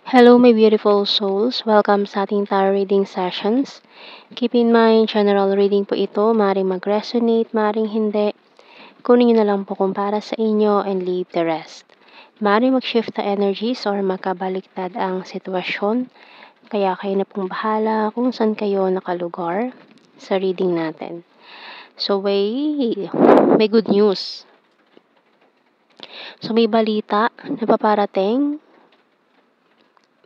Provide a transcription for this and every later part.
Hello, my beautiful souls. Welcome sa ating tarot reading sessions. Keep in mind, general reading po ito. Maring mag-resonate, maring hindi. Kunin nyo na lang po kung para sa inyo and leave the rest. Maring mag-shift na energies or makabaliktad ang sitwasyon. Kaya kayo na pong bahala kung saan kayo nakalugar sa reading natin. So, may good news. So, may balita na paparating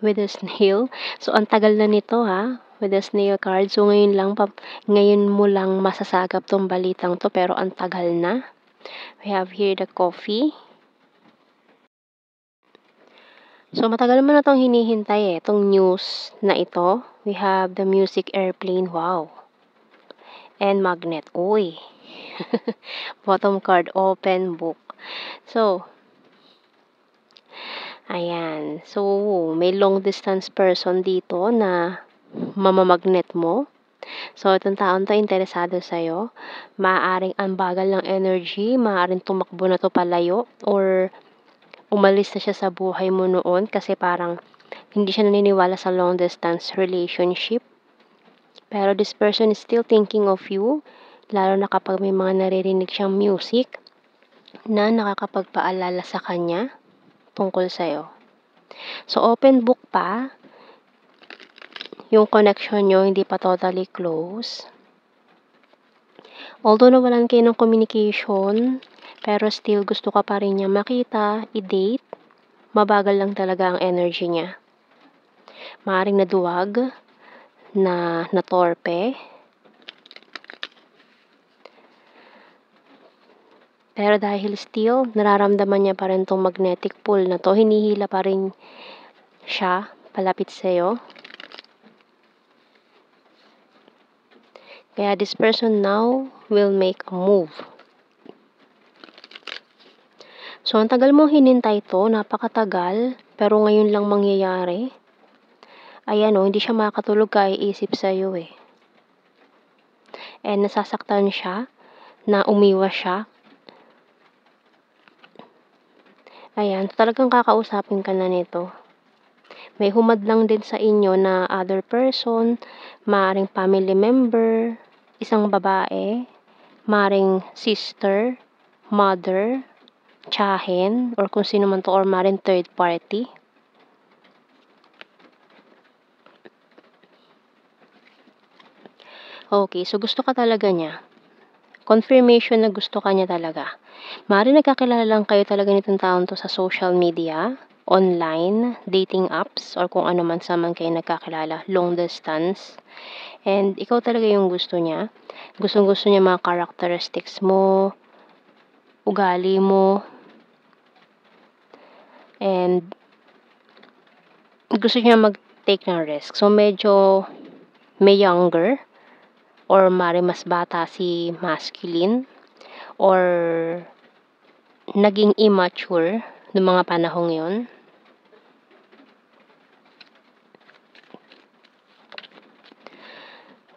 with a snail. So, ang tagal na nito with the snail card. So, ngayon mo lang masasagap tong balitang to, pero ang tagal na. We have here the coffee. So, matagal mo na tong hinihintay tong news na ito. We have the music airplane. Wow. And magnet. Uy. Bottom card, open book. So, ayan. So, may long distance person dito na mamamagnet mo. So, itong taon to interesado sa'yo. Maaaring ang bagal ng energy, maaaring tumakbo na to palayo, or umalis na siya sa buhay mo noon kasi parang hindi siya naniniwala sa long distance relationship. Pero this person is still thinking of you, lalo na kapag may mga naririnig siyang music na nakakapagpaalala sa kanya tungkol sa'yo. So, open book pa. Yung connection nyo hindi pa totally close. Although nawalan kayo ng communication, pero still gusto ka pa rin niya makita, i-date, mabagal lang talaga ang energy niya. Maaring naduwag, na natorpe. Pero dahil still, nararamdaman niya pa rin tong magnetic pull na to, hinihila pa rin siya palapit sa'yo. Kaya this person now will make a move. So, ang tagal mong hinintay to, napakatagal, pero ngayon lang mangyayari. Ayan hindi siya makakatulog kaiisip sa'yo And nasasaktan siya, na umiwas siya. Ayan, talagang kakausapin ka na nito. May humadlang din sa inyo na other person, maaring family member, isang babae, maaring sister, mother, tiyahin, or kung sino man to, or maaring third party. Okay, so gusto ka talaga niya. Confirmation na gusto ka niya talaga. Maaring nagkakilala lang kayo talaga nitong taon to sa social media, online, dating apps, or kung ano man sa man kayo nagkakilala, long distance. And ikaw talaga yung gusto niya. Gustong-gusto niya mga characteristics mo, ugali mo, and gusto niya mag-take ng risk. So, medyo may younger, or mas bata si masculine, or naging immature noong mga panahong yon.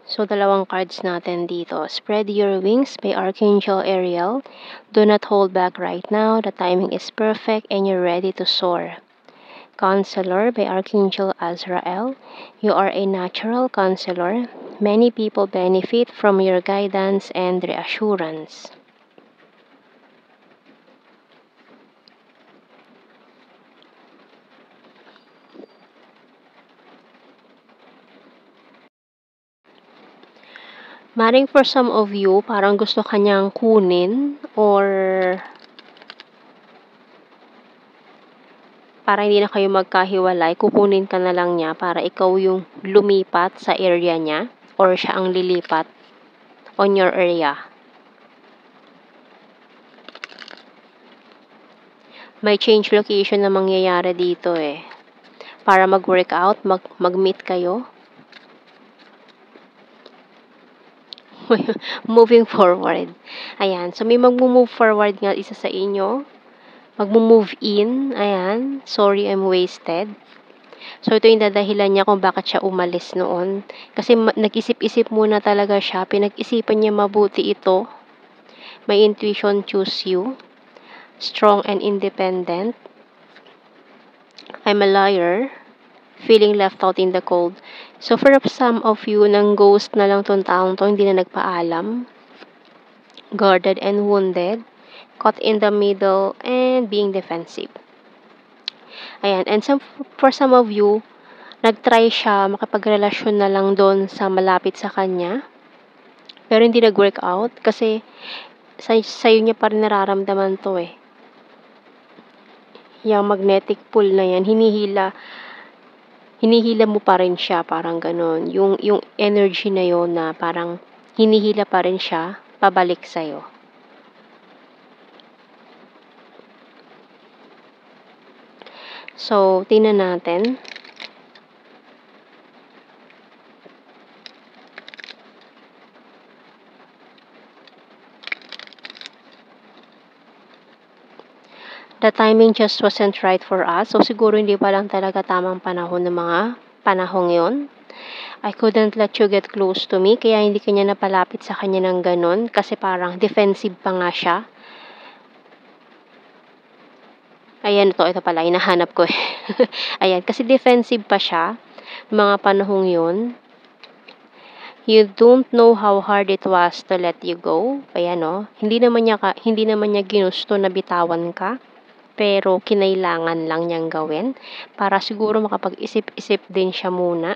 So, dalawang cards natin dito. Spread your wings by Archangel Ariel. Do not hold back right now. The timing is perfect and you're ready to soar. Counselor by Archangel Azrael. You are a natural counselor. Many people benefit from your guidance and reassurance. Maring for some of you, parang gusto kanyang kunin or para hindi na kayo magkahiwalay, kukunin ka na lang niya para ikaw yung lumipat sa area niya or siya ang lilipat on your area. May change location na mangyayari dito para mag-workout, mag-meet kayo. Moving forward. Ayan. So, may mag-move forward nga isa sa inyo. Mag-move in. Ayan. Sorry, I'm wasted. So, ito yung dadahilan niya kung bakit siya umalis noon. Kasi nag-isip-isip muna talaga siya. Pinag-isipan niya mabuti ito. May intuition choose you. Strong and independent. I'm a liar. feeling left out in the cold. So for some of you, nang ghost na lang tong taong to, hindi na nagpaalam, guarded and wounded, caught in the middle, and being defensive. Ayan, and for some of you, nag-try siya makipagrelasyon na lang doon sa malapit sa kanya, pero hindi nag-work out kasi sa'yo niya pa rin nararamdaman to eh. Yung magnetic pull na yan, hinihila mo pa rin siya, parang ganon. Yung energy na yon na parang hinihila pa rin siya pabalik sa'yo. So, tingnan natin. The timing just wasn't right for us. So, siguro hindi pa lang talaga tamang panahon ng mga panahong yon. I couldn't let you get close to me. Kaya hindi kanya napalapit sa kanya ng ganon. Kasi parang defensive pa nga siya. Ayan, ito pala, hinahanap ko eh. Ayan, kasi defensive pa siya, mga panahong yun. You don't know how hard it was to let you go. Ayan, no? Hindi naman niya ginusto na bitawan ka, pero kinailangan lang niyang gawin para siguro makapag-isip-isip din siya muna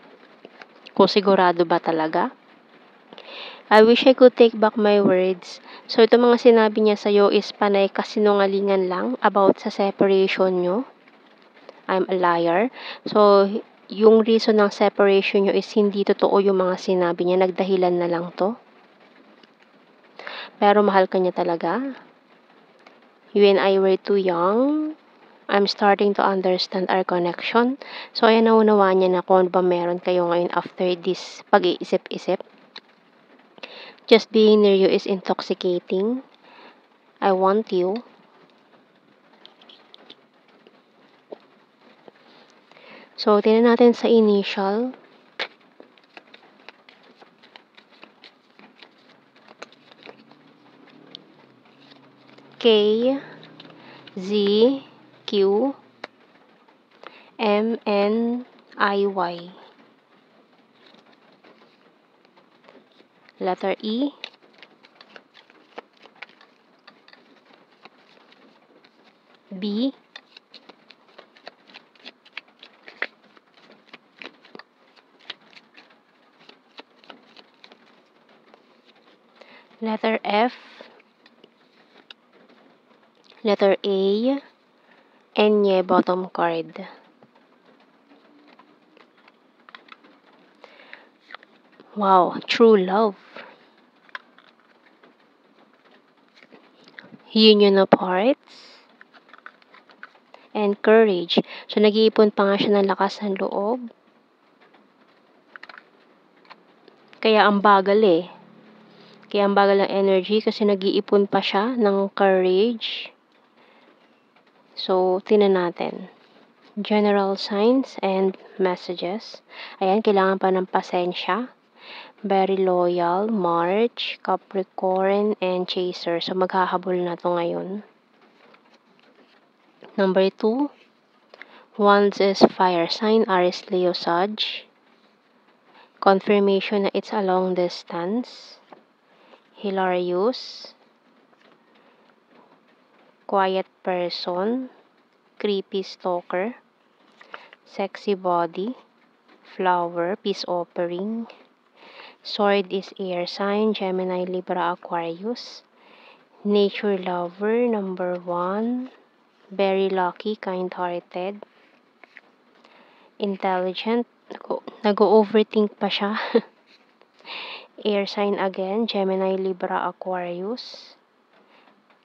kung sigurado ba talaga. I wish I could take back my words. So, ito mga sinabi niya sa'yo is panay kasinungalingan lang about sa separation nyo. I'm a liar. So, yung reason ng separation nyo is hindi totoo yung mga sinabi niya. Nagdahilan na lang to. Pero mahal ka niya talaga. You and I were too young. I'm starting to understand our connection. So, ayan, naunawaan niya na kung ano ba meron kayo ngayon after this pag-iisip-isip. Just being near you is intoxicating. I want you. So, tingnan natin sa initial. K, Z, Q, M, N, I, Y. Letter E, B, letter F, letter A, N, bottom card. Wow, true love. Union of hearts. And courage. So, nag-iipon pa nga siya ng lakas ng loob. Kaya ang bagal eh. Kaya ang bagal ng energy kasi nag-iipon pa siya ng courage. So, tingnan natin. General signs and messages. Ayan, kailangan pa ng pasensya. Very loyal, March, Capricorn, and Chaser. So, maghahabol na to ngayon. Number 2. Wands is fire sign, Aries, Leo, Sag. Confirmation na it's a long distance. Hilarious. Quiet person. Creepy stalker. Sexy body. Flower, peace offering. Sword is air sign, Gemini, Libra, Aquarius. Nature lover, number 1. Very lucky, kind-hearted. Intelligent. Nag-overthink pa siya. Air sign again, Gemini, Libra, Aquarius.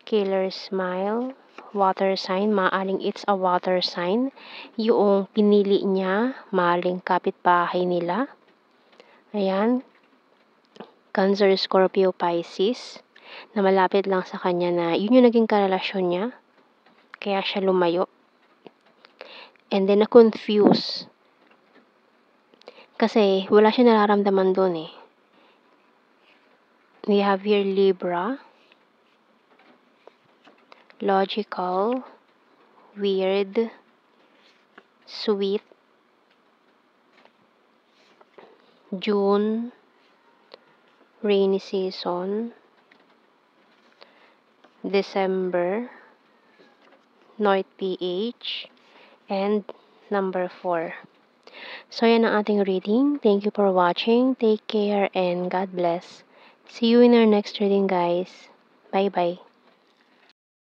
Killer smile. Water sign, maaring it's a water sign. Yung pinili niya, maaring kapitbahay nila. Ayan. Cancer, Scorpio, Pisces. Na malapit lang sa kanya na yun yung naging karelasyon niya. Kaya siya lumayo. And then, na-confuse. Kasi, wala siya nararamdaman doon eh. We have here Libra. Logical. Weird. Sweet. June, rainy season, December, North PH, and number 4. So yan ang ating reading. Thank you for watching. Take care and God bless. See you in our next reading, guys. Bye-bye.